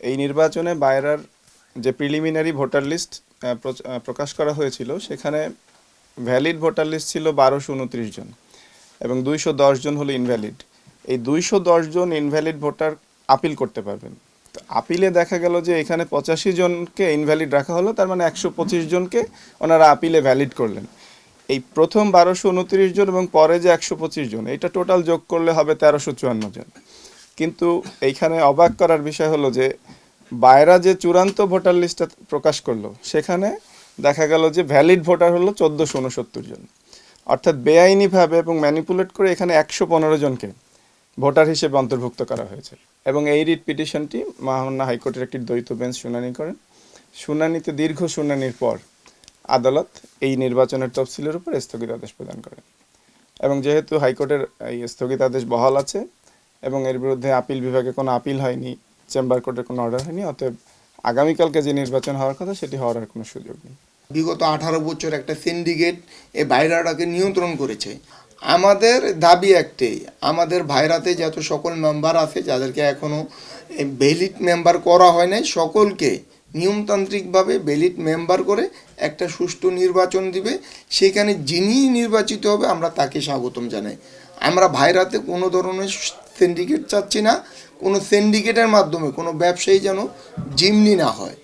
এই নির্বাচনে বায়রার যে প্রিলিমিনারি ভোটার লিস্ট প্রকাশ করা হয়েছিল সেখানে ভ্যালিড ভোটার লিস্ট ছিল 1229 জন এবং 210 জন হলো ইনভ্যালিড। এই 210 জন ইনভ্যালিড ভোটার আপিল করতে পারবেন। তো আপিলে দেখা গেল যে এখানে 85 জনকে ইনভ্যালিড রাখা হলো, তার মানে 125 জনকে ওনারা আপিলে ভ্যালিড করলেন। এই প্রথম 1229 জন এবং পরে যে 125 জন, এটা টোটাল যোগ করলে হবে 1354 জন। কিন্তু এইখানে অবাক করার বিষয় হলো যে বায়রা যে চূড়ান্ত ভোটার লিস্টটা প্রকাশ করলো সেখানে দেখা গেল যে ভ্যালিড ভোটার হলো 1469 জন। অর্থাৎ বেআইনিভাবে এবং ম্যানিপুলেট করে এখানে 115 জনকে ভোটার হিসেবে অন্তর্ভুক্ত করা হয়েছে। এবং এই রিট পিটিশনটি মাননীয় হাইকোর্টের একটি দ্বৈত বেঞ্চ শুনানি করেন। শুনানিতে দীর্ঘ শুনানির পর আদালত এই নির্বাচনের তফসিলের উপর স্থগিতাদেশ প্রদান করেন। এবং যেহেতু হাইকোর্টের এই স্থগিতাদেশ বহাল আছে এবং এর বিরুদ্ধে আপিল বিভাগে কোনো আপিল হয়নি, চেম্বার কোর্টের কোনো অর্ডার হয়নি, অতএব আগামীকালকে যে নির্বাচন হওয়ার কথা সেটি হওয়ার আর কোনো সুযোগ নেই। বিগত 18 বছর একটা সিন্ডিকেট এই ভাইরাটাকে নিয়ন্ত্রণ করেছে। আমাদের দাবি একটাই, আমাদের ভাইরাতে যত সকল মেম্বার আছে যাদেরকে এখনও ভ্যালিড মেম্বার করা হয় নাই, সকলকে নিয়মতান্ত্রিকভাবে ভ্যালিড মেম্বার করে একটা সুষ্ঠু নির্বাচন দিবে। সেখানে যিনি নির্বাচিত হবে আমরা তাকে স্বাগতম জানাই। আমরা ভাইরাতে কোনো ধরনের সিন্ডিকেট চাচ্ছি না। কোনো সিন্ডিকেটের মাধ্যমে কোনো ব্যবসায়ী যেন জিম্মি না হয়।